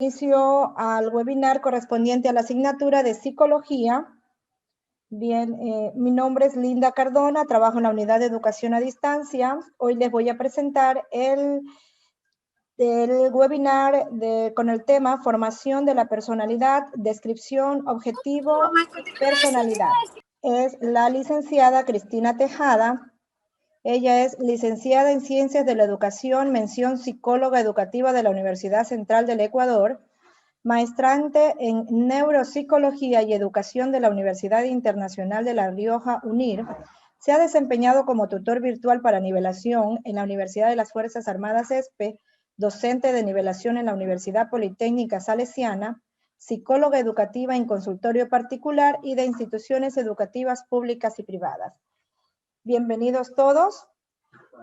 Inicio al webinar correspondiente a la asignatura de Psicología. Bien, mi nombre es Linda Cardona, trabajo en la Unidad de Educación a Distancia. Hoy les voy a presentar el webinar con el tema Formación de la Personalidad, Descripción, Objetivo, Personalidad. Es la licenciada Cristina Tejada. Ella es licenciada en Ciencias de la Educación, mención psicóloga educativa de la Universidad Central del Ecuador, maestrante en Neuropsicología y Educación de la Universidad Internacional de La Rioja, UNIR. Se ha desempeñado como tutor virtual para nivelación en la Universidad de las Fuerzas Armadas ESPE, docente de nivelación en la Universidad Politécnica Salesiana, psicóloga educativa en consultorio particular y de instituciones educativas públicas y privadas. Bienvenidos todos.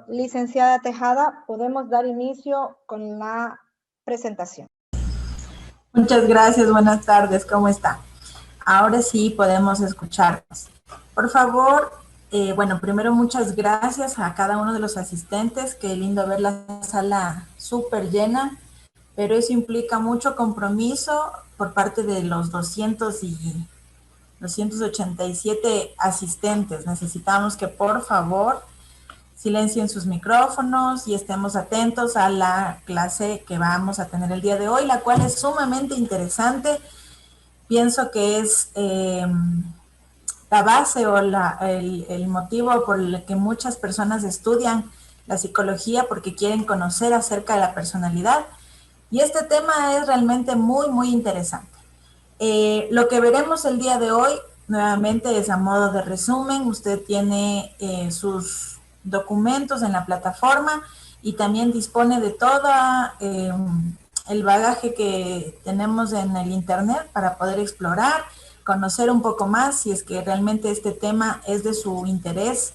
Licenciada Tejada, podemos dar inicio con la presentación. Muchas gracias, buenas tardes, ¿cómo está? Ahora sí podemos escucharnos. Por favor, bueno, primero muchas gracias a cada uno de los asistentes. Qué lindo ver la sala súper llena, pero eso implica mucho compromiso por parte de los 287 asistentes. Necesitamos que por favor silencien sus micrófonos y estemos atentos a la clase que vamos a tener el día de hoy, la cual es sumamente interesante. Pienso que es la base o el motivo por el que muchas personas estudian la psicología, porque quieren conocer acerca de la personalidad. Y este tema es realmente muy, muy interesante. Lo que veremos el día de hoy, nuevamente, es a modo de resumen. Usted tiene sus documentos en la plataforma y también dispone de todo el bagaje que tenemos en el internet para poder explorar, conocer un poco más si es que realmente este tema es de su interés,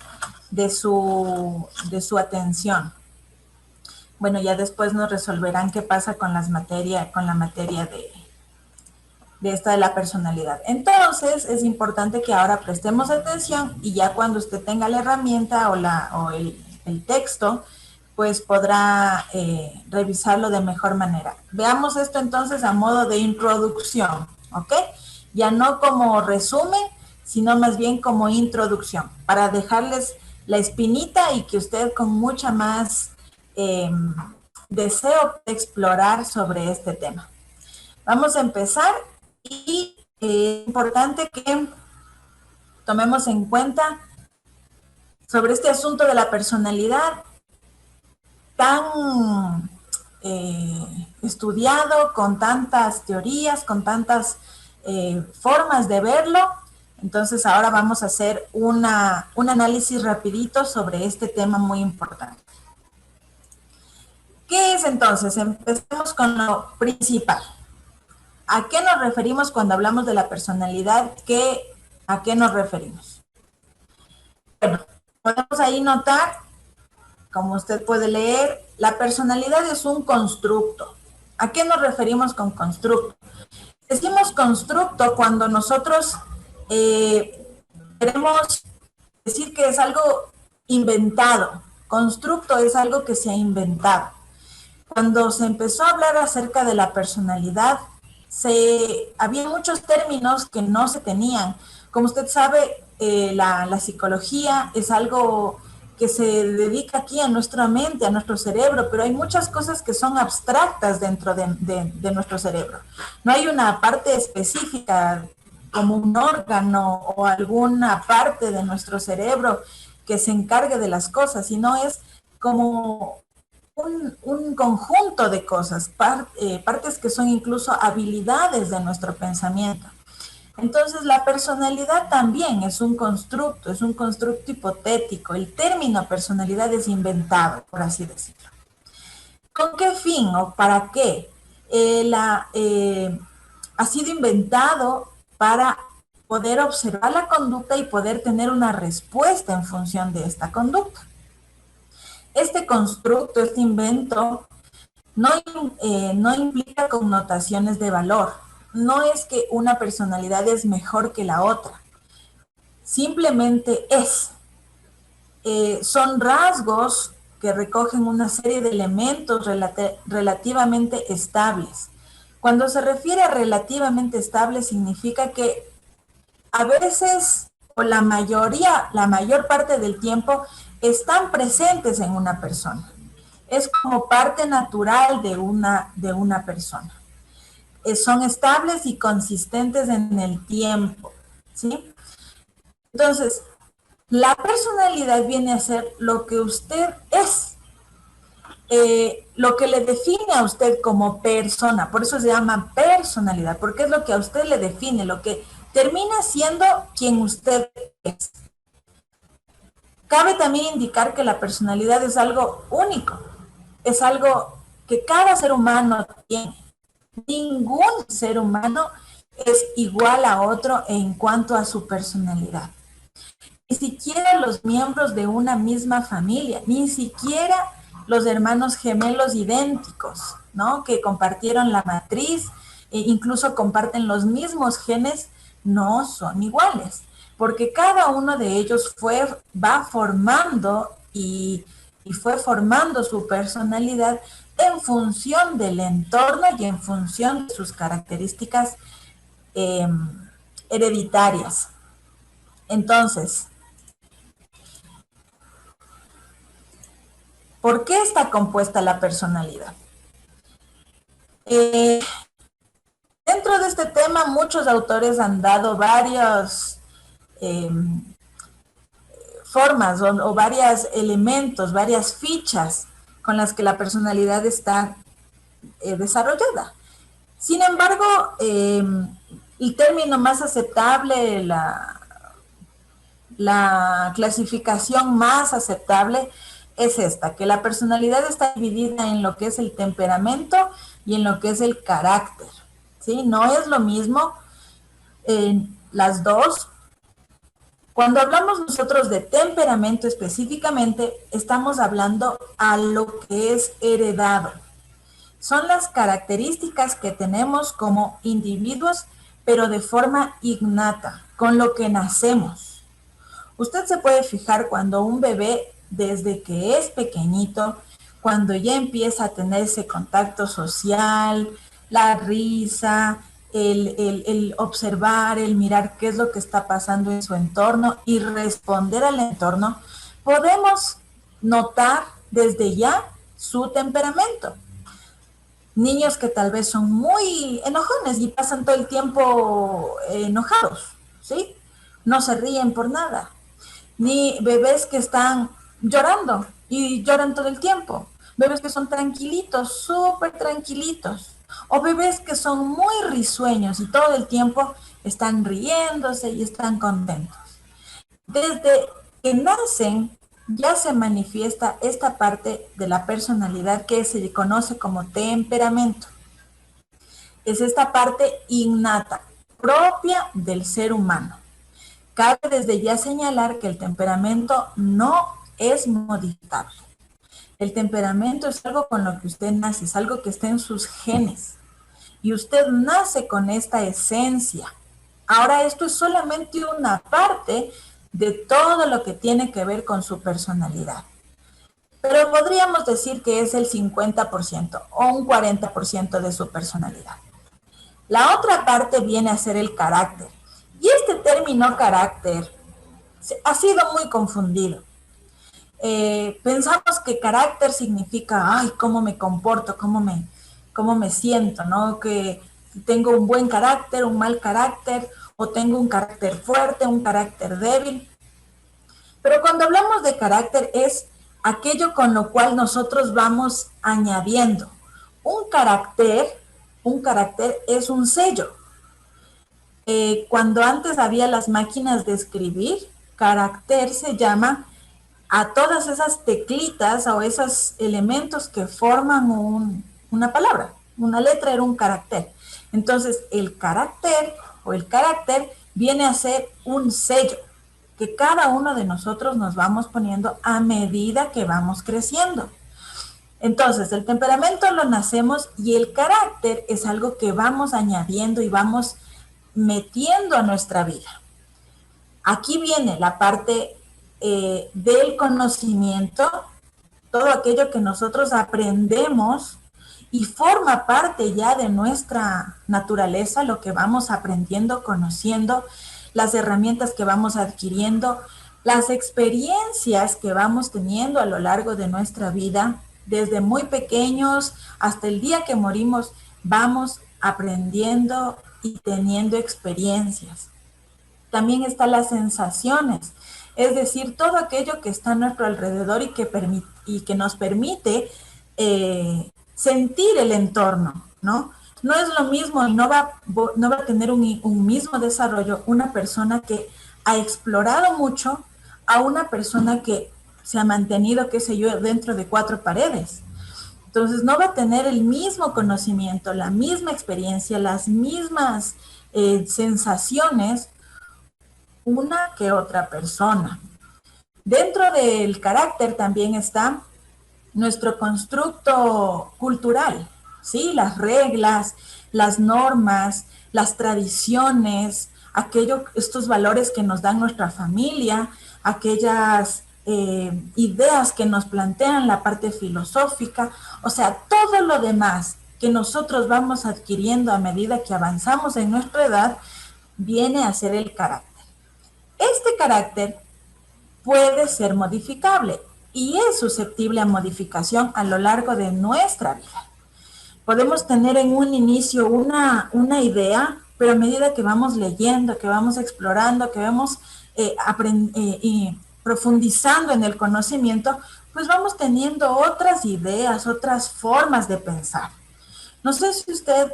de su atención. Bueno, ya después nos resolverán qué pasa con la materia de esta de la personalidad. Entonces, es importante que ahora prestemos atención y ya cuando usted tenga la herramienta o el texto, pues podrá revisarlo de mejor manera. Veamos esto entonces a modo de introducción, ¿ok? Ya no como resumen, sino más bien como introducción, para dejarles la espinita y que usted con mucha más deseo de explorar sobre este tema. Vamos a empezar. Y es importante que tomemos en cuenta sobre este asunto de la personalidad tan estudiado, con tantas teorías, con tantas formas de verlo. Entonces ahora vamos a hacer un análisis rapidito sobre este tema muy importante. ¿Qué es entonces? Empecemos con lo principal. ¿A qué nos referimos cuando hablamos de la personalidad? ¿A qué nos referimos? Bueno, podemos ahí notar, como usted puede leer, la personalidad es un constructo. ¿A qué nos referimos con constructo? Decimos constructo cuando nosotros queremos decir que es algo inventado. Constructo es algo que se ha inventado. Cuando se empezó a hablar acerca de la personalidad, había muchos términos que no se tenían. Como usted sabe, la psicología es algo que se dedica aquí a nuestra mente, a nuestro cerebro, pero hay muchas cosas que son abstractas dentro de nuestro cerebro. No hay una parte específica como un órgano o alguna parte de nuestro cerebro que se encargue de las cosas, sino es como un conjunto de cosas, partes que son incluso habilidades de nuestro pensamiento. Entonces, la personalidad también es un constructo hipotético. El término personalidad es inventado, por así decirlo. ¿Con qué fin o para qué? Ha sido inventado para poder observar la conducta y poder tener una respuesta en función de esta conducta. Este constructo, este invento, no implica connotaciones de valor. No es que una personalidad es mejor que la otra. Simplemente es. Son rasgos que recogen una serie de elementos relativamente estables. Cuando se refiere a relativamente estable, significa que a veces, o la mayor parte del tiempo, están presentes en una persona. Es como parte natural de una persona. Son estables y consistentes en el tiempo, ¿sí? Entonces, la personalidad viene a ser lo que usted es, lo que le define a usted como persona. Por eso se llama personalidad, porque es lo que a usted le define, lo que termina siendo quien usted es. Cabe también indicar que la personalidad es algo único, es algo que cada ser humano tiene. Ningún ser humano es igual a otro en cuanto a su personalidad. Ni siquiera los miembros de una misma familia, ni siquiera los hermanos gemelos idénticos, ¿no? Que compartieron la matriz, e incluso comparten los mismos genes, no son iguales, porque cada uno de ellos va formando y fue formando su personalidad en función del entorno y en función de sus características hereditarias. Entonces, ¿por qué está compuesta la personalidad? Dentro de este tema, muchos autores han dado varias formas o varios elementos, varias fichas con las que la personalidad está desarrollada. Sin embargo, el término más aceptable, la clasificación más aceptable es esta, que la personalidad está dividida en lo que es el temperamento y en lo que es el carácter, ¿sí? No es lo mismo las dos. Cuando hablamos nosotros de temperamento específicamente, estamos hablando a lo que es heredado. Son las características que tenemos como individuos, pero de forma innata, con lo que nacemos. Usted se puede fijar cuando un bebé, desde que es pequeñito, cuando ya empieza a tener ese contacto social, la risa, el observar, el mirar qué es lo que está pasando en su entorno y responder al entorno, podemos notar desde ya su temperamento. Niños que tal vez son muy enojones y pasan todo el tiempo enojados, ¿sí? No se ríen por nada. Ni bebés que están llorando y lloran todo el tiempo. Bebés que son tranquilitos, súper tranquilitos. O bebés que son muy risueños y todo el tiempo están riéndose y están contentos. Desde que nacen ya se manifiesta esta parte de la personalidad que se conoce como temperamento. Es esta parte innata, propia del ser humano. Cabe desde ya señalar que el temperamento no es modificable. El temperamento es algo con lo que usted nace, es algo que está en sus genes. Y usted nace con esta esencia. Ahora, esto es solamente una parte de todo lo que tiene que ver con su personalidad. Pero podríamos decir que es el 50% o un 40% de su personalidad. La otra parte viene a ser el carácter. Y este término carácter ha sido muy confundido. Pensamos que carácter significa, ay, cómo me comporto, cómo me siento, ¿no? Que tengo un buen carácter, un mal carácter, o tengo un carácter fuerte, un carácter débil. Pero cuando hablamos de carácter es aquello con lo cual nosotros vamos añadiendo. Un carácter es un sello. Cuando antes había las máquinas de escribir, carácter se llama a todas esas teclitas o esos elementos que forman una palabra. Una letra era un carácter. Entonces, el carácter o el carácter viene a ser un sello que cada uno de nosotros nos vamos poniendo a medida que vamos creciendo. Entonces, el temperamento lo nacemos y el carácter es algo que vamos añadiendo y vamos metiendo a nuestra vida. Aquí viene la parte del conocimiento, todo aquello que nosotros aprendemos y forma parte ya de nuestra naturaleza, lo que vamos aprendiendo, conociendo, las herramientas que vamos adquiriendo, las experiencias que vamos teniendo a lo largo de nuestra vida, desde muy pequeños hasta el día que morimos, vamos aprendiendo y teniendo experiencias. También están las sensaciones, es decir, todo aquello que está a nuestro alrededor y que nos permite sentir el entorno, ¿no? No es lo mismo y no va a tener un mismo desarrollo una persona que ha explorado mucho a una persona que se ha mantenido, qué sé yo, dentro de 4 paredes. Entonces no va a tener el mismo conocimiento, la misma experiencia, las mismas sensaciones una que otra persona. Dentro del carácter también está nuestro constructo cultural, ¿sí? Las reglas, las normas, las tradiciones, estos valores que nos dan nuestra familia, aquellas ideas que nos plantean la parte filosófica, o sea, todo lo demás que nosotros vamos adquiriendo a medida que avanzamos en nuestra edad, viene a ser el carácter. Este carácter puede ser modificable y es susceptible a modificación a lo largo de nuestra vida. Podemos tener en un inicio una idea, pero a medida que vamos leyendo, que vamos explorando, que vamos profundizando en el conocimiento, pues vamos teniendo otras ideas, otras formas de pensar. No sé si usted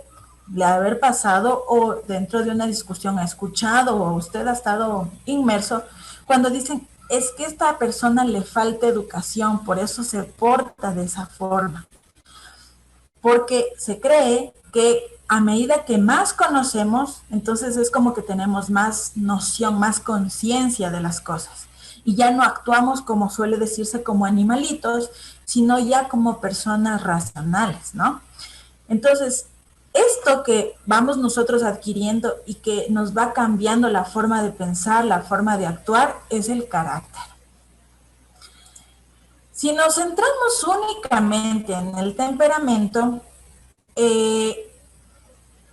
le ha haber pasado o dentro de una discusión ha escuchado o usted ha estado inmerso cuando dicen, es que a esta persona le falta educación, por eso se porta de esa forma. Porque se cree que a medida que más conocemos, entonces es como que tenemos más noción, más conciencia de las cosas. Y ya no actuamos como suele decirse como animalitos, sino ya como personas racionales, ¿no? Entonces, esto que vamos nosotros adquiriendo y que nos va cambiando la forma de pensar, la forma de actuar, es el carácter. Si nos centramos únicamente en el temperamento,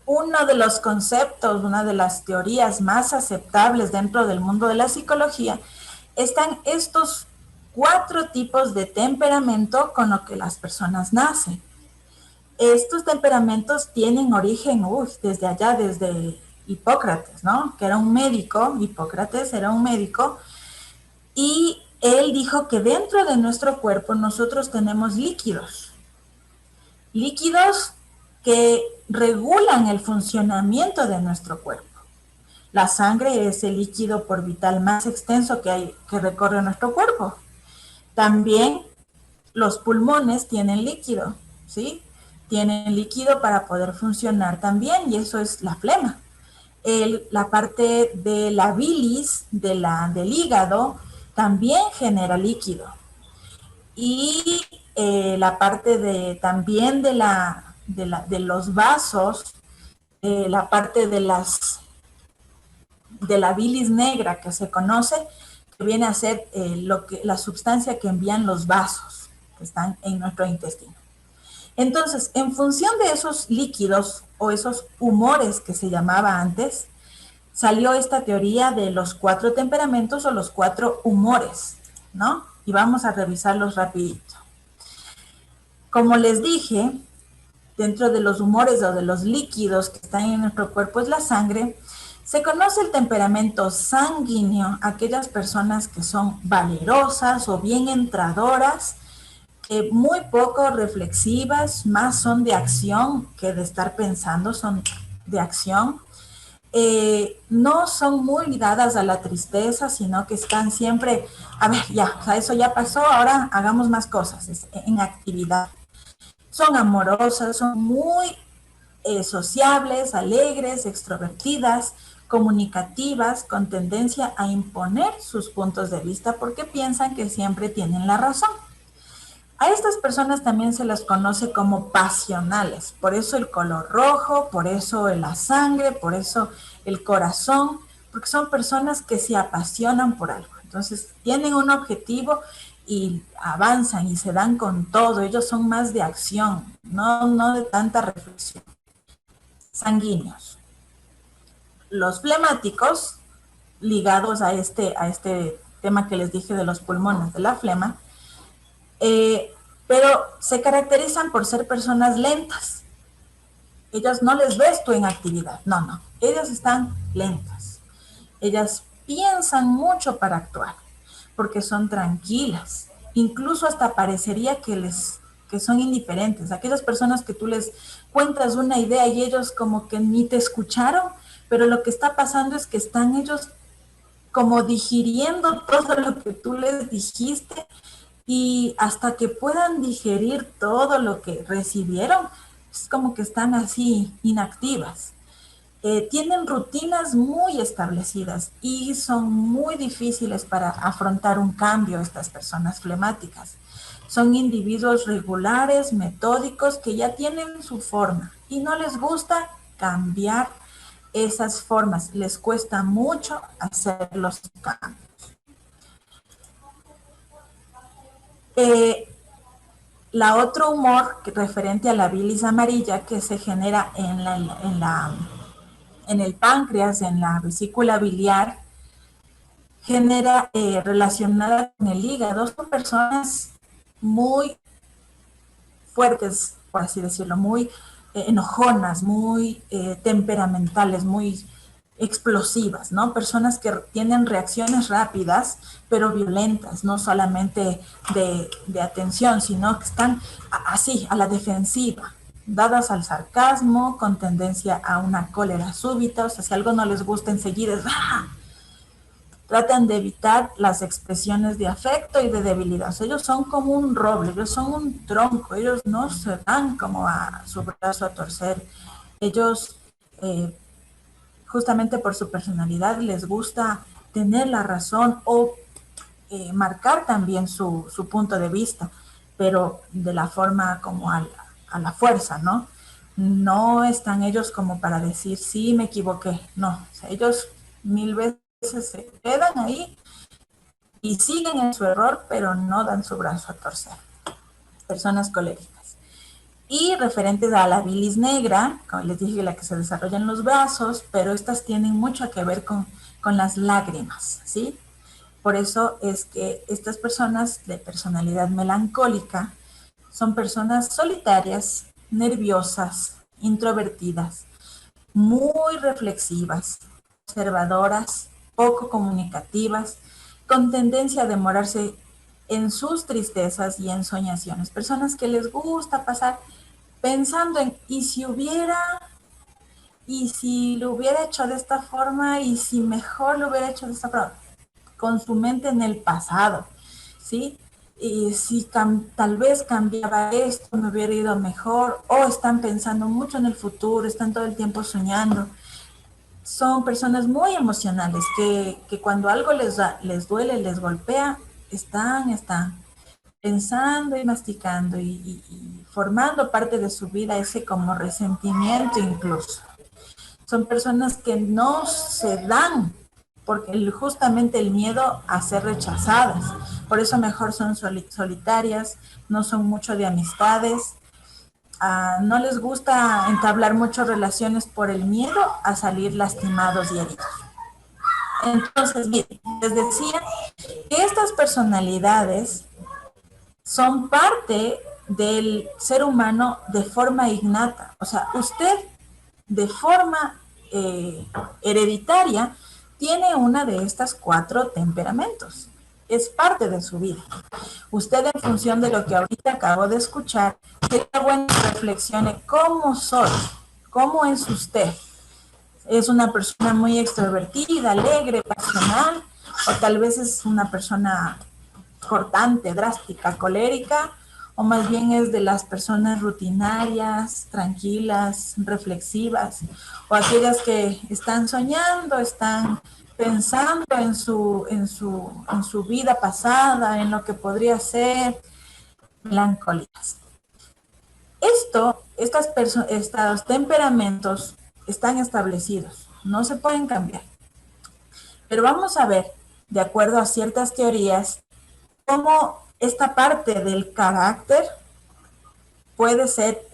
uno de los conceptos, una de las teorías más aceptables dentro del mundo de la psicología, están estos 4 tipos de temperamento con los que las personas nacen. Estos temperamentos tienen origen desde allá, desde Hipócrates, ¿no? Que era un médico, Hipócrates era un médico, y él dijo que dentro de nuestro cuerpo nosotros tenemos líquidos que regulan el funcionamiento de nuestro cuerpo. La sangre es el líquido por vital más extenso que recorre nuestro cuerpo. También los pulmones tienen líquido, ¿sí? Tienen líquido para poder funcionar también, y eso es la flema. La parte de la bilis, del hígado, también genera líquido. Y la parte también de los vasos, la parte de la bilis negra que se conoce, que viene a ser la sustancia que envían los vasos que están en nuestro intestino. Entonces, en función de esos líquidos o esos humores que se llamaba antes, salió esta teoría de los 4 temperamentos o los 4 humores, ¿no? Y vamos a revisarlos rapidito. Como les dije, dentro de los humores o de los líquidos que están en nuestro cuerpo es la sangre. Se conoce el temperamento sanguíneo, aquellas personas que son valerosas o bien entradoras, muy poco reflexivas, más son de acción que de estar pensando, son de acción. No son muy dadas a la tristeza, sino que están siempre, a ver, ya, o sea, eso ya pasó, ahora hagamos más cosas, en actividad. Son amorosas, son muy sociables, alegres, extrovertidas, comunicativas, con tendencia a imponer sus puntos de vista porque piensan que siempre tienen la razón. A estas personas también se las conoce como pasionales, por eso el color rojo, por eso la sangre, por eso el corazón, porque son personas que se apasionan por algo. Entonces tienen un objetivo y avanzan y se dan con todo. Ellos son más de acción, no de tanta reflexión. Sanguíneos. Los flemáticos, ligados a este tema que les dije de los pulmones, de la flema, pero se caracterizan por ser personas lentas. Ellas no les ves tú en actividad, no, ellas están lentas. Ellas piensan mucho para actuar, porque son tranquilas. Incluso hasta parecería que son indiferentes. Aquellas personas que tú les cuentas una idea y ellos como que ni te escucharon, pero lo que está pasando es que están ellos como digiriendo todo lo que tú les dijiste, y hasta que puedan digerir todo lo que recibieron, es como que están así inactivas. Tienen rutinas muy establecidas y son muy difíciles para afrontar un cambio estas personas flemáticas. Son individuos regulares, metódicos, que ya tienen su forma y no les gusta cambiar esas formas. Les cuesta mucho hacer los cambios. La otro humor referente a la bilis amarilla que se genera en el páncreas, en la vesícula biliar, genera relacionada con el hígado. Son personas muy fuertes, por así decirlo, muy enojonas, muy temperamentales, muy explosivas, ¿no? Personas que tienen reacciones rápidas, pero violentas, no solamente de atención, sino que están así, a la defensiva, dadas al sarcasmo, con tendencia a una cólera súbita. O sea, si algo no les gusta enseguida es ¡ah! Tratan de evitar las expresiones de afecto y de debilidad. O sea, ellos son como un roble, ellos son un tronco, ellos no se dan como a su brazo a torcer. Ellos, justamente por su personalidad, les gusta tener la razón o marcar también su punto de vista, pero de la forma como a la fuerza, ¿no? No están ellos como para decir, sí, me equivoqué. No, o sea, ellos 1000 veces se quedan ahí y siguen en su error, pero no dan su brazo a torcer. Personas coléricas. Y referentes a la bilis negra, como les dije, la que se desarrolla en los brazos, pero estas tienen mucho que ver con las lágrimas, ¿sí? Por eso es que estas personas de personalidad melancólica son personas solitarias, nerviosas, introvertidas, muy reflexivas, observadoras, poco comunicativas, con tendencia a demorarse en sus tristezas y ensoñaciones. Personas que les gusta pasar pensando en, y si lo hubiera hecho de esta forma, y si mejor lo hubiera hecho de esta forma, con su mente en el pasado, ¿sí? Y si tal vez cambiaba esto, me hubiera ido mejor, o están pensando mucho en el futuro, están todo el tiempo soñando. Son personas muy emocionales que cuando algo les duele, les golpea, están pensando y masticando y formando parte de su vida ese como resentimiento incluso. Son personas que no se dan porque justamente el miedo a ser rechazadas. Por eso mejor son solitarias, no son mucho de amistades, no les gusta entablar muchas relaciones por el miedo a salir lastimados y heridos. Entonces, miren, les decía que estas personalidades son parte del ser humano de forma innata. O sea, usted de forma hereditaria tiene una de estas 4 temperamentos. Es parte de su vida. Usted, en función de lo que ahorita acabo de escuchar, sería bueno que reflexione cómo soy, cómo es usted. ¿Es una persona muy extrovertida, alegre, pasional? ¿O tal vez es una persona cortante, drástica, colérica? ¿O más bien es de las personas rutinarias, tranquilas, reflexivas? ¿O aquellas que están soñando, están pensando en su vida pasada, en lo que podría ser, melancólicas? Estos temperamentos están establecidos, no se pueden cambiar. Pero vamos a ver, de acuerdo a ciertas teorías, cómo esta parte del carácter puede ser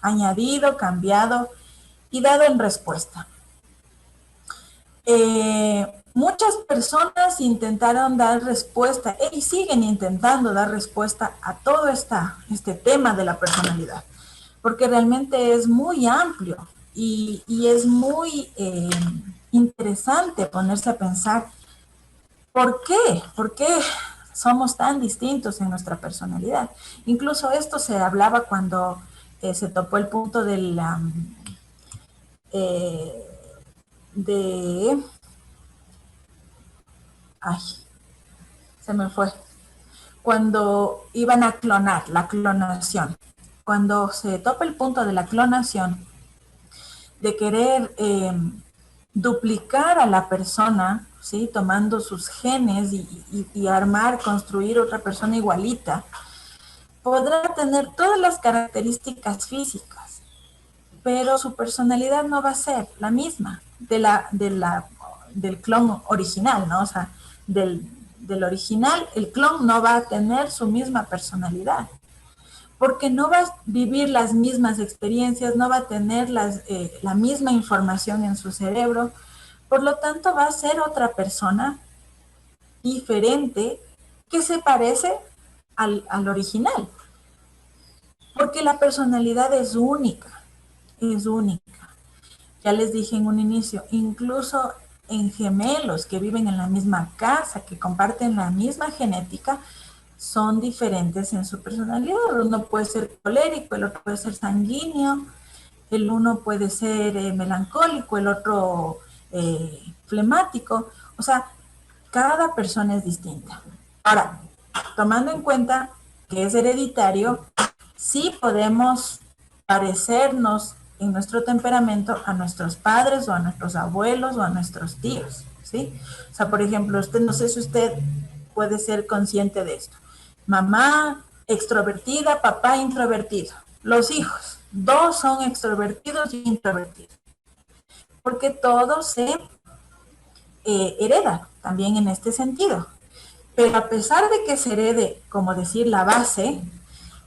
añadido, cambiado y dado en respuesta. Muchas personas intentaron dar respuesta y siguen intentando dar respuesta a todo este tema de la personalidad, porque realmente es muy amplio y es muy interesante ponerse a pensar ¿por qué? ¿Por qué somos tan distintos en nuestra personalidad? Incluso esto se hablaba cuando se topó el punto eh, de... Ay, se me fue. Cuando iban a clonar, la clonación. Cuando se topa el punto de la clonación, de querer duplicar a la persona, ¿sí? Tomando sus genes y armar, construir otra persona igualita, podrá tener todas las características físicas, pero su personalidad no va a ser la misma del clon original, ¿no? O sea, del original, el clon no va a tener su misma personalidad, porque no va a vivir las mismas experiencias, no va a tener la misma información en su cerebro, por lo tanto va a ser otra persona diferente que se parece al original, porque la personalidad es única, es única. Ya les dije en un inicio, incluso en gemelos que viven en la misma casa, que comparten la misma genética, son diferentes en su personalidad. Uno puede ser colérico, el otro puede ser sanguíneo, el uno puede ser melancólico, el otro flemático. O sea, cada persona es distinta. Ahora, tomando en cuenta que es hereditario, sí podemos parecernos en nuestro temperamento a nuestros padres o a nuestros abuelos o a nuestros tíos, ¿sí? O sea, por ejemplo, usted, no sé si usted puede ser consciente de esto. Mamá extrovertida, papá introvertido. Los hijos, dos son extrovertidos y introvertidos. Porque todo se hereda también en este sentido. Pero a pesar de que se herede, como decir, la base,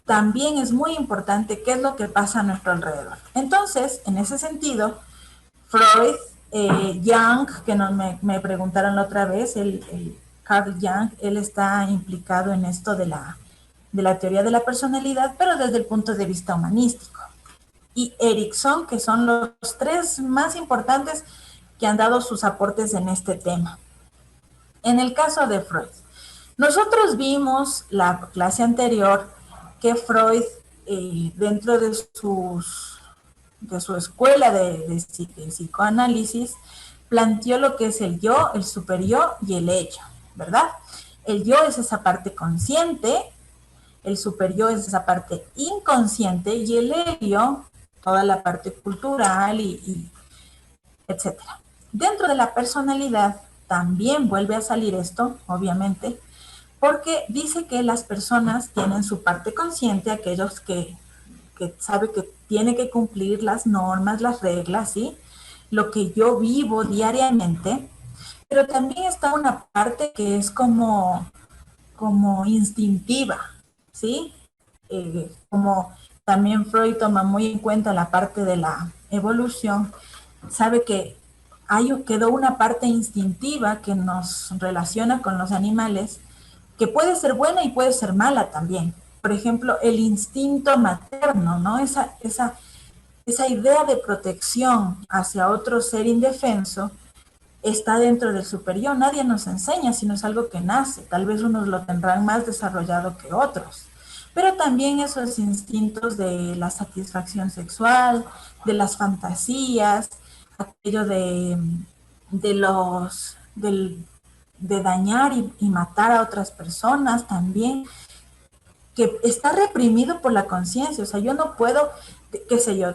también es muy importante qué es lo que pasa a nuestro alrededor. Entonces, en ese sentido, Freud, Jung, que me preguntaron la otra vez, Carl Jung, él está implicado en esto de la teoría de la personalidad, pero desde el punto de vista humanístico. Y Erikson, que son los tres más importantes que han dado sus aportes en este tema. En el caso de Freud, nosotros vimos la clase anterior que Freud, dentro de su escuela de psicoanálisis, planteó lo que es el yo, el superyo y el ello, ¿verdad? El yo es esa parte consciente, el superyo es esa parte inconsciente y el ello, toda la parte cultural y etcétera. Dentro de la personalidad también vuelve a salir esto, obviamente, porque dice que las personas tienen su parte consciente, aquellos que sabe que tiene que cumplir las normas, las reglas, ¿sí? Lo que yo vivo diariamente, pero también está una parte que es como instintiva, ¿sí? Como también Freud toma muy en cuenta la parte de la evolución, sabe que quedó una parte instintiva que nos relaciona con los animales, que puede ser buena y puede ser mala también. Por ejemplo, el instinto materno, ¿no? Esa idea de protección hacia otro ser indefenso está dentro del superior. Nadie nos enseña, sino es algo que nace. Tal vez unos lo tendrán más desarrollado que otros. Pero también esos instintos de la satisfacción sexual, de las fantasías, aquello de dañar y matar a otras personas también, que está reprimido por la conciencia. O sea, yo no puedo, qué sé yo,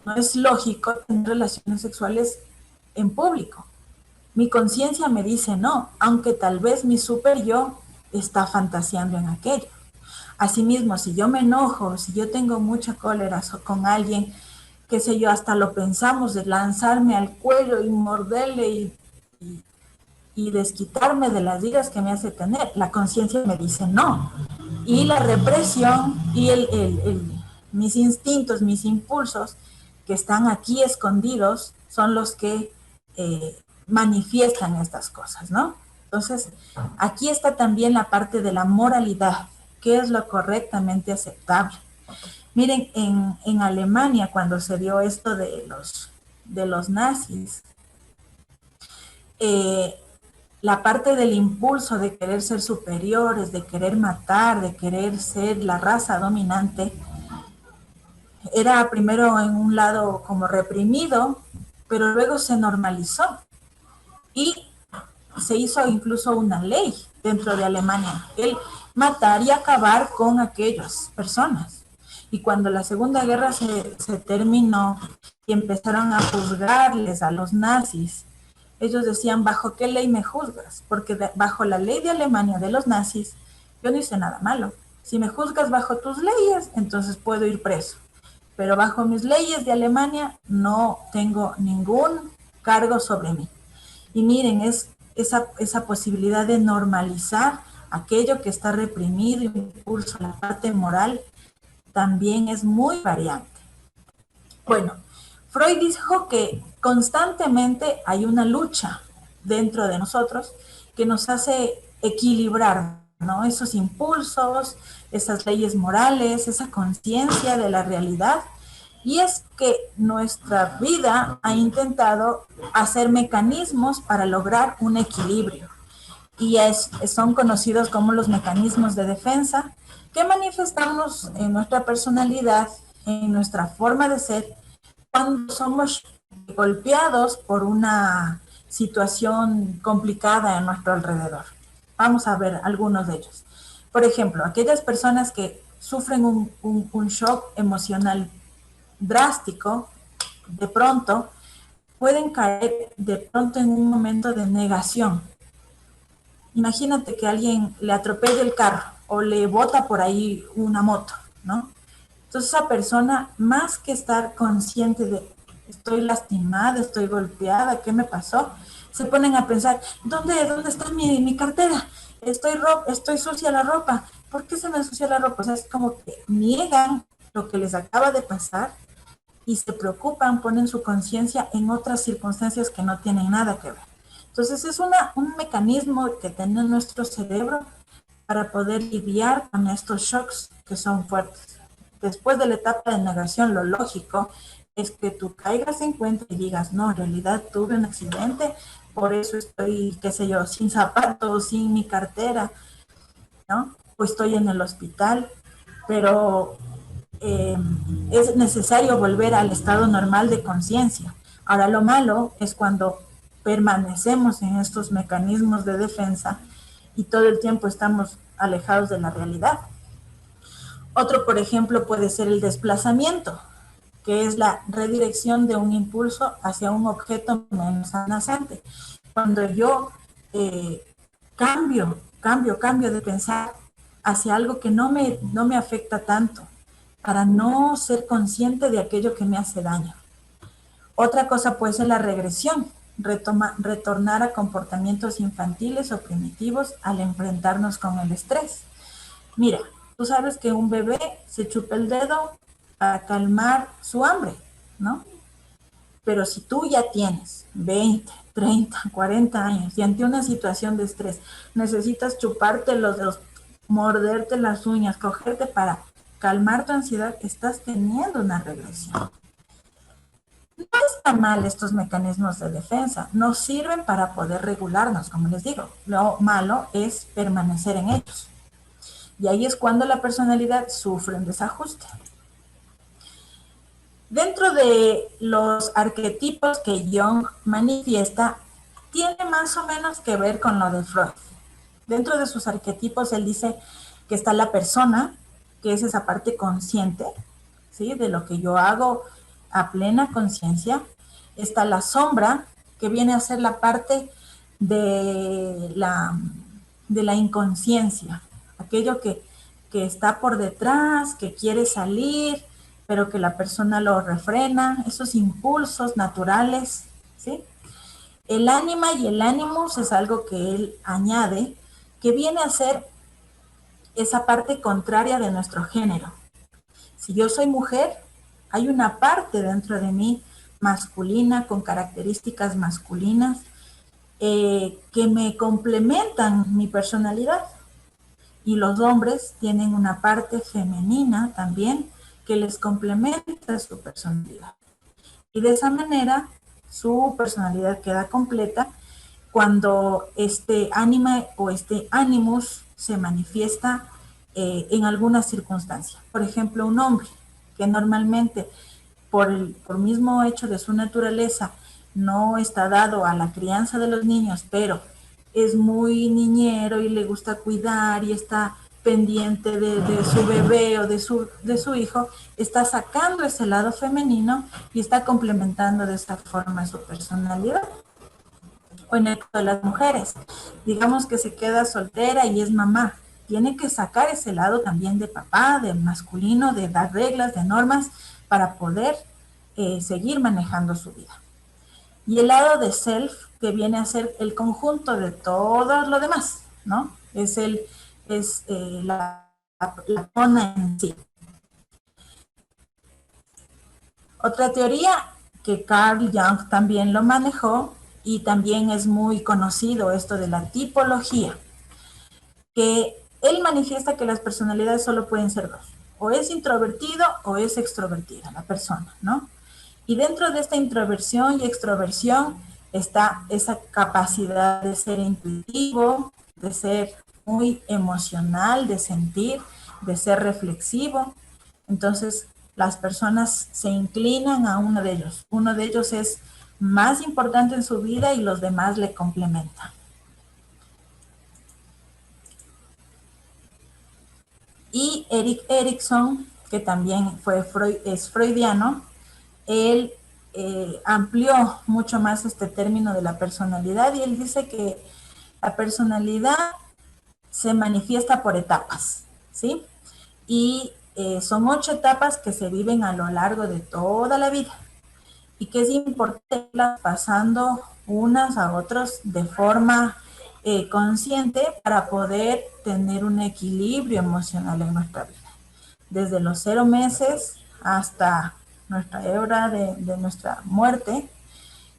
no es lógico tener relaciones sexuales en público. Mi conciencia me dice no, aunque tal vez mi super yo está fantaseando en aquello. Asimismo, si yo me enojo, si yo tengo mucha cólera con alguien, qué sé yo, hasta lo pensamos de lanzarme al cuello y morderle y y desquitarme de las iras que me hace tener. La conciencia me dice no. Y la represión y mis instintos, mis impulsos que están aquí escondidos son los que manifiestan estas cosas, ¿no? Entonces, aquí está también la parte de la moralidad, qué es lo correctamente aceptable. Miren, en Alemania, cuando se dio esto de los nazis, la parte del impulso de querer ser superiores, de querer matar, de querer ser la raza dominante, era primero en un lado como reprimido, pero luego se normalizó y se hizo incluso una ley dentro de Alemania, el matar y acabar con aquellas personas. Y cuando la Segunda Guerra se terminó y empezaron a juzgarles a los nazis, ellos decían, ¿bajo qué ley me juzgas? Porque bajo la ley de Alemania de los nazis, yo no hice nada malo. Si me juzgas bajo tus leyes, entonces puedo ir preso. Pero bajo mis leyes de Alemania no tengo ningún cargo sobre mí. Y miren, es esa posibilidad de normalizar aquello que está reprimido, impulso, la parte moral, también es muy variante. Bueno, Freud dijo que constantemente hay una lucha dentro de nosotros que nos hace equilibrar, ¿no? Esos impulsos, esas leyes morales, esa conciencia de la realidad. Y es que nuestra vida ha intentado hacer mecanismos para lograr un equilibrio. Y son conocidos como los mecanismos de defensa que manifestamos en nuestra personalidad, en nuestra forma de ser, cuando somos golpeados por una situación complicada en nuestro alrededor. Vamos a ver algunos de ellos. Por ejemplo, aquellas personas que sufren un shock emocional drástico, de pronto, pueden caer de pronto en un momento de negación. Imagínate que alguien le atropella el carro o le bota por ahí una moto, ¿no? Entonces esa persona, más que estar consciente de estoy lastimada, estoy golpeada, ¿qué me pasó? Se ponen a pensar, ¿dónde está mi cartera? Estoy sucia la ropa. ¿Por qué se me ensucia la ropa? O sea, es como que niegan lo que les acaba de pasar y se preocupan, ponen su conciencia en otras circunstancias que no tienen nada que ver. Entonces es un mecanismo que tiene nuestro cerebro para poder lidiar con estos shocks que son fuertes. Después de la etapa de negación, lo lógico es que tú caigas en cuenta y digas, no, en realidad tuve un accidente, por eso estoy, qué sé yo, sin zapatos, sin mi cartera, ¿no? O estoy en el hospital, pero es necesario volver al estado normal de conciencia. Ahora, lo malo es cuando permanecemos en estos mecanismos de defensa y todo el tiempo estamos alejados de la realidad. Otro, por ejemplo, puede ser el desplazamiento, que es la redirección de un impulso hacia un objeto menos amenazante. Cuando yo cambio de pensar hacia algo que no me afecta tanto, para no ser consciente de aquello que me hace daño. Otra cosa puede ser la regresión, retornar a comportamientos infantiles o primitivos al enfrentarnos con el estrés. Mira, tú sabes que un bebé se chupa el dedo para calmar su hambre, ¿no? Pero si tú ya tienes 20, 30, 40 años y ante una situación de estrés necesitas chuparte los dedos, morderte las uñas, cogerte para calmar tu ansiedad, estás teniendo una regresión. No está mal estos mecanismos de defensa, nos sirven para poder regularnos, como les digo. Lo malo es permanecer en ellos. Y ahí es cuando la personalidad sufre un desajuste. Dentro de los arquetipos que Jung manifiesta, tiene más o menos que ver con lo de Freud. Dentro de sus arquetipos, él dice que está la persona, que es esa parte consciente, ¿sí? De lo que yo hago a plena conciencia. Está la sombra, que viene a ser la parte de la inconsciencia, aquello que está por detrás, que quiere salir, pero que la persona lo refrena, esos impulsos naturales, ¿sí? El ánima y el ánimos es algo que él añade, que viene a ser esa parte contraria de nuestro género. Si yo soy mujer, hay una parte dentro de mí masculina, con características masculinas, que me complementan mi personalidad. Y los hombres tienen una parte femenina también que les complementa su personalidad. Y de esa manera su personalidad queda completa cuando este ánima o este ánimos se manifiesta en alguna circunstancia. Por ejemplo, un hombre que normalmente por mismo hecho de su naturaleza no está dado a la crianza de los niños, pero es muy niñero y le gusta cuidar y está pendiente de su bebé o de su hijo, está sacando ese lado femenino y está complementando de esta forma su personalidad. O en el caso de las mujeres, digamos que se queda soltera y es mamá, tiene que sacar ese lado también de papá, de masculino, de dar reglas, de normas, para poder seguir manejando su vida. Y el lado de self, que viene a ser el conjunto de todo lo demás, ¿no? La persona en sí. Otra teoría que Carl Jung también lo manejó, y también es muy conocido esto de la tipología, que él manifiesta que las personalidades solo pueden ser dos, o es introvertido o es extrovertida la persona, ¿no? Y dentro de esta introversión y extroversión está esa capacidad de ser intuitivo, de ser muy emocional, de sentir, de ser reflexivo. Entonces, las personas se inclinan a uno de ellos. Uno de ellos es más importante en su vida y los demás le complementan. Y Erik Erikson, que también es freudiano, él amplió mucho más este término de la personalidad y él dice que la personalidad se manifiesta por etapas, ¿sí? Y son 8 etapas que se viven a lo largo de toda la vida y que es importante irlas pasando unas a otras de forma consciente para poder tener un equilibrio emocional en nuestra vida. Desde los 0 meses hasta nuestra hora de nuestra muerte,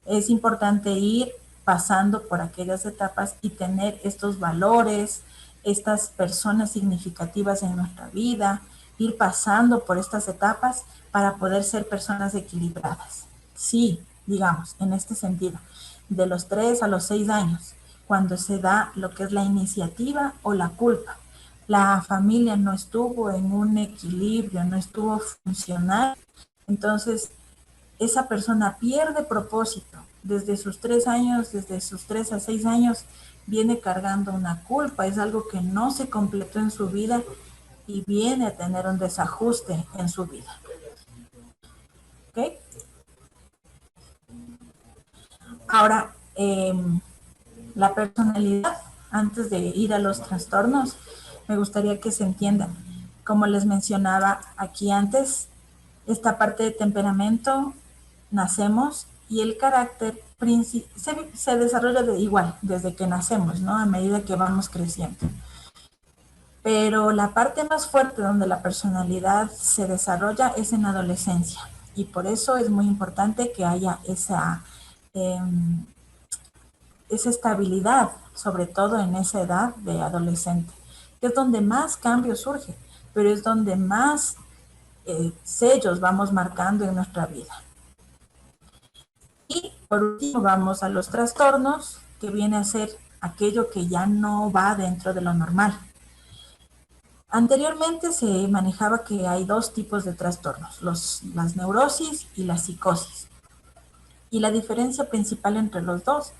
es importante ir pasando por aquellas etapas y tener estos valores, estas personas significativas en nuestra vida, ir pasando por estas etapas para poder ser personas equilibradas. Sí, digamos, en este sentido, de los 3 a los 6 años, cuando se da lo que es la iniciativa o la culpa. La familia no estuvo en un equilibrio, no estuvo funcional, entonces esa persona pierde propósito. Desde sus 3 años, desde sus 3 a 6 años, viene cargando una culpa, es algo que no se completó en su vida y viene a tener un desajuste en su vida. ¿Ok? Ahora, la personalidad, antes de ir a los trastornos, me gustaría que se entiendan. Como les mencionaba aquí antes, esta parte de temperamento, nacemos y el carácter se desarrolla igual desde que nacemos, ¿no? A medida que vamos creciendo. Pero la parte más fuerte donde la personalidad se desarrolla es en la adolescencia. Y por eso es muy importante que haya esa estabilidad, sobre todo en esa edad de adolescente, que es donde más cambio surge, pero es donde más sellos vamos marcando en nuestra vida. Y por último vamos a los trastornos, que viene a ser aquello que ya no va dentro de lo normal. Anteriormente se manejaba que hay 2 tipos de trastornos, las neurosis y la psicosis. Y la diferencia principal entre los dos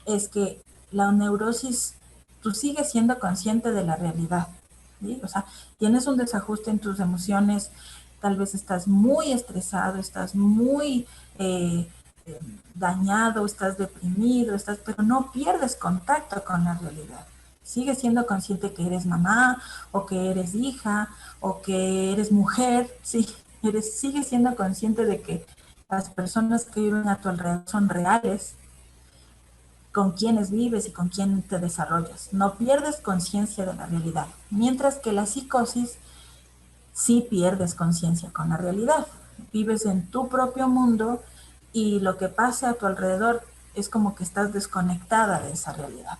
es que la neurosis, tú sigues siendo consciente de la realidad, ¿sí? O sea, tienes un desajuste en tus emociones, tal vez estás muy estresado, estás muy dañado, estás deprimido, pero no pierdes contacto con la realidad. Sigues siendo consciente que eres mamá, o que eres hija, o que eres mujer, sí, sigues siendo consciente de que las personas que viven a tu alrededor son reales, con quiénes vives y con quién te desarrollas. No pierdes conciencia de la realidad, mientras que la psicosis sí pierdes conciencia con la realidad. Vives en tu propio mundo y lo que pase a tu alrededor es como que estás desconectada de esa realidad.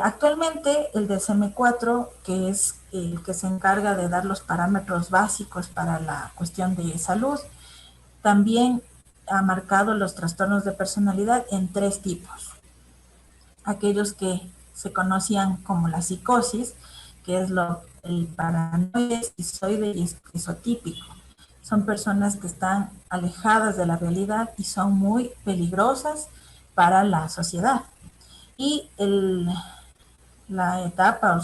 Actualmente el DSM-4, que es el que se encarga de dar los parámetros básicos para la cuestión de salud, también ha marcado los trastornos de personalidad en 3 tipos. Aquellos que se conocían como la psicosis, que es el paranoide, esquizoide y esquizotípico. Son personas que están alejadas de la realidad y son muy peligrosas para la sociedad. Y la etapa,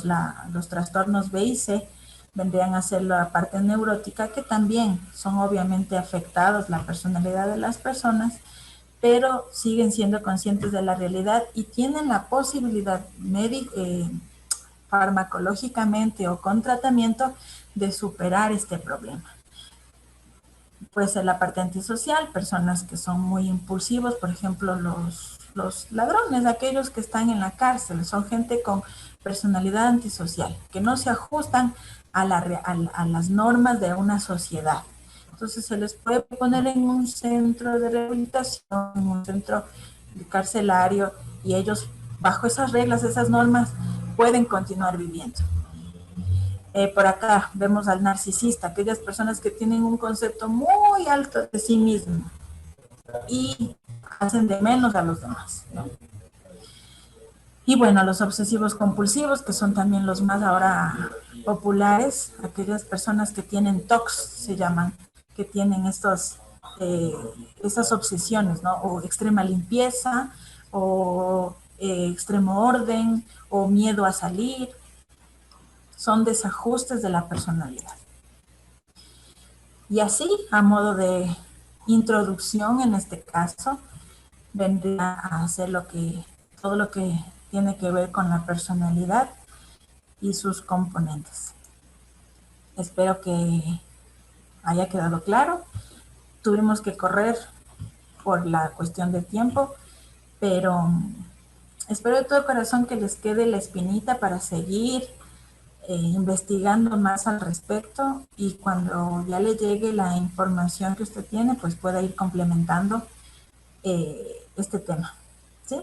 los trastornos B y C vendrían a ser la parte neurótica, que también son obviamente afectados la personalidad de las personas, pero siguen siendo conscientes de la realidad y tienen la posibilidad farmacológicamente o con tratamiento de superar este problema. Puede ser la parte antisocial, personas que son muy impulsivos, por ejemplo, los ladrones, aquellos que están en la cárcel, son gente con personalidad antisocial, que no se ajustan a las normas de una sociedad. Entonces se les puede poner en un centro de rehabilitación, en un centro carcelario, y ellos, bajo esas reglas, esas normas, pueden continuar viviendo. Por acá vemos al narcisista, aquellas personas que tienen un concepto muy alto de sí mismo y hacen de menos a los demás, ¿no? Y bueno, los obsesivos compulsivos, que son también los más ahora populares, aquellas personas que tienen TOCs, se llaman, que tienen estas obsesiones, ¿no? O extrema limpieza, o extremo orden, o miedo a salir. Son desajustes de la personalidad. Y así, a modo de introducción en este caso, vendría a hacer todo lo que tiene que ver con la personalidad y sus componentes. Espero que haya quedado claro. Tuvimos que correr por la cuestión de tiempo, pero espero de todo corazón que les quede la espinita para seguir investigando más al respecto, y cuando ya le llegue la información que usted tiene, pues pueda ir complementando este tema. ¿Sí?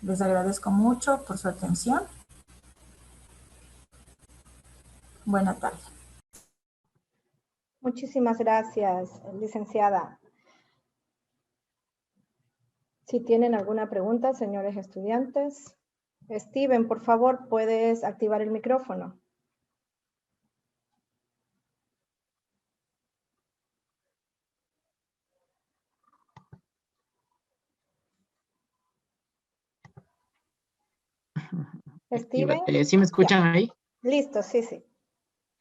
Les agradezco mucho por su atención. Buena tarde. Muchísimas gracias, licenciada. Si tienen alguna pregunta, señores estudiantes. Steven, por favor, puedes activar el micrófono. Steven. ¿Sí me escuchan ahí? Listo, sí, sí.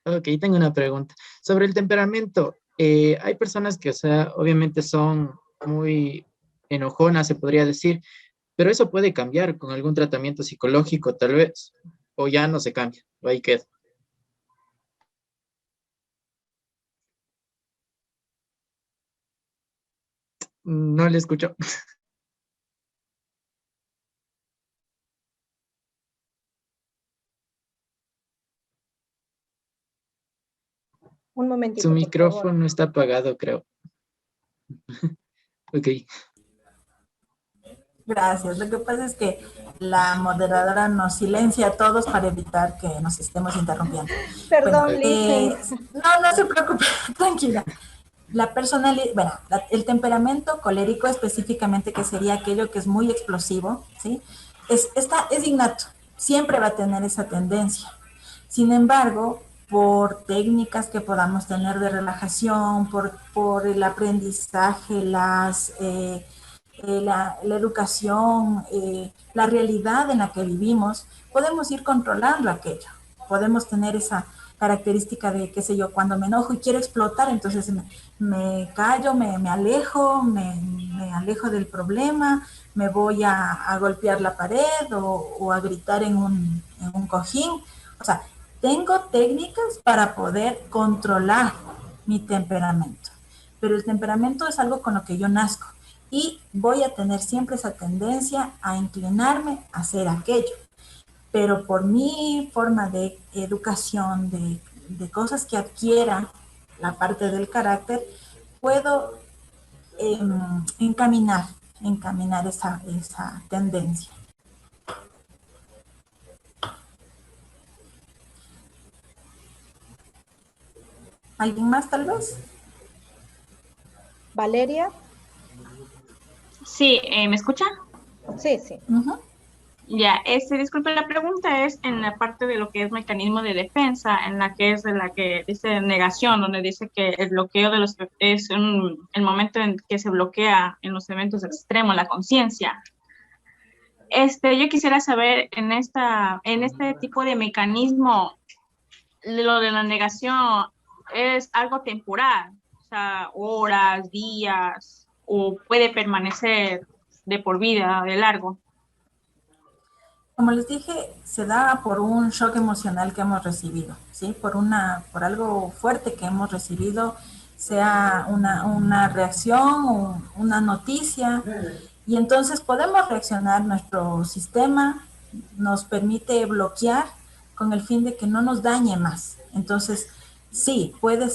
Ok, tengo una pregunta. Sobre el temperamento, hay personas que, o sea, obviamente son muy enojonas, se podría decir, pero eso puede cambiar con algún tratamiento psicológico, tal vez, o ya no se cambia, o ahí queda. No le escucho. Un momentito, Su por favor. micrófono está apagado, creo. Ok. Gracias. Lo que pasa es que la moderadora nos silencia a todos para evitar que nos estemos interrumpiendo. Perdón, Bueno, Licen. no se preocupe, tranquila. La personalidad, bueno, el temperamento colérico específicamente, que sería aquello que es muy explosivo, ¿sí? Es innato, siempre va a tener esa tendencia. Sin embargo, por técnicas que podamos tener de relajación, por el aprendizaje, la educación, la realidad en la que vivimos, podemos ir controlando aquello. Podemos tener esa característica de, qué sé yo, cuando me enojo y quiero explotar, entonces me callo, me alejo, me alejo del problema, me voy a golpear la pared o a gritar en un cojín. O sea, tengo técnicas para poder controlar mi temperamento, pero el temperamento es algo con lo que yo nazco. y voy a tener siempre esa tendencia a inclinarme a hacer aquello. Pero por mi forma de educación, de cosas que adquiera la parte del carácter, puedo encaminar esa tendencia. ¿Alguien más tal vez? Valeria. Sí, ¿me escuchan? Sí, sí. Ya, disculpe, la pregunta es en la parte de lo que es mecanismo de defensa, en la que es de la que dice negación, donde dice que el bloqueo de los es el momento en que se bloquea en los eventos extremos la conciencia. Yo quisiera saber en este tipo de mecanismo, lo de la negación es algo temporal, o sea, horas, días, o puede permanecer de por vida, de largo. Como les dije, se da por un shock emocional que hemos recibido, ¿sí? Por algo fuerte que hemos recibido, sea una reacción o una noticia, y entonces podemos reaccionar, nuestro sistema nos permite bloquear con el fin de que no nos dañe más. Entonces, sí, puede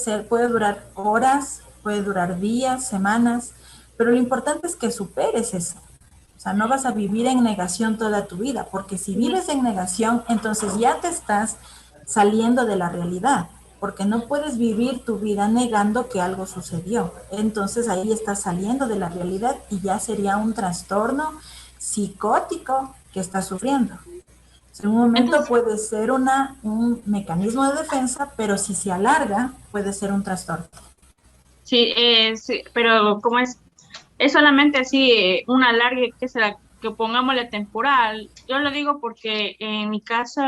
durar horas, puede durar días, semanas, pero lo importante es que superes eso. O sea, no vas a vivir en negación toda tu vida, porque si vives en negación, entonces ya te estás saliendo de la realidad, porque no puedes vivir tu vida negando que algo sucedió. Entonces ahí estás saliendo de la realidad y ya sería un trastorno psicótico que estás sufriendo. En un momento entonces, puede ser un mecanismo de defensa, pero si se alarga, puede ser un trastorno. Sí, sí, pero como es solamente así un alargue que pongámosle temporal. Yo lo digo porque en mi caso,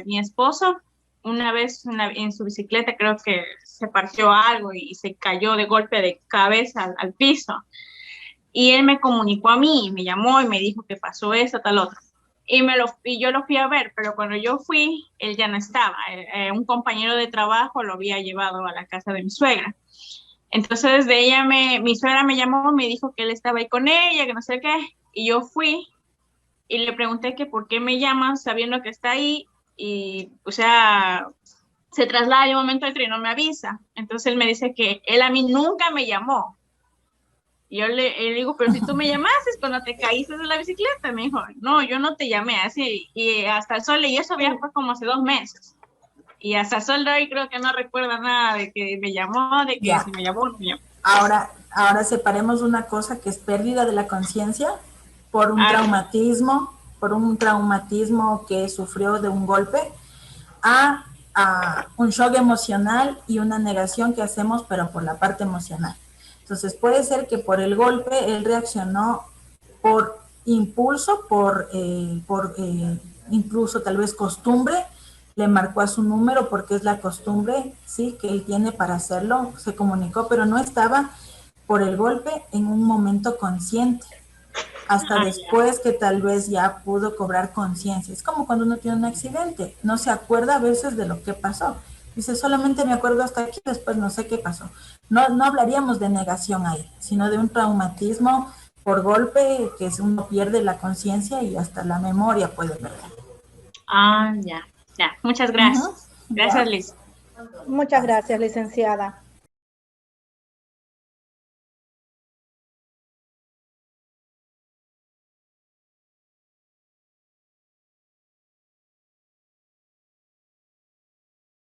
mi esposo una vez en su bicicleta creo que se partió algo y se cayó de golpe de cabeza al piso. Y él me comunicó a mí, me llamó y me dijo que pasó eso, tal otro. Y yo lo fui a ver, pero cuando yo fui, él ya no estaba. Un compañero de trabajo lo había llevado a la casa de mi suegra. Entonces mi suegra me llamó, me dijo que él estaba ahí con ella, que no sé qué, y yo fui y le pregunté que por qué me llaman sabiendo que está ahí, y o sea, se traslada de un momento a otro y no me avisa. Entonces él me dice que él a mí nunca me llamó. Y yo le digo, pero si tú me llamaste cuando te caíste de la bicicleta, me dijo, no, yo no te llamé así, y hasta el sol, y eso ya fue como hace 2 meses. Y hasta el sol de hoy creo que no recuerda nada de que me llamó, de que si me llamó o no me llamó. Ahora separemos una cosa que es pérdida de la conciencia por un traumatismo que sufrió de un golpe, a un shock emocional y una negación que hacemos, pero por la parte emocional. Entonces puede ser que por el golpe él reaccionó por impulso, por incluso tal vez costumbre, le marcó a su número porque es la costumbre, sí, que él tiene para hacerlo, se comunicó, pero no estaba por el golpe en un momento consciente, hasta después que tal vez ya pudo cobrar conciencia. Es como cuando uno tiene un accidente, no se acuerda a veces de lo que pasó. Dice, solamente me acuerdo hasta aquí, después no sé qué pasó. No hablaríamos de negación ahí, sino de un traumatismo por golpe, que uno pierde la conciencia y hasta la memoria puede perder. Ya. Muchas gracias. Gracias, Liz. Muchas gracias, licenciada.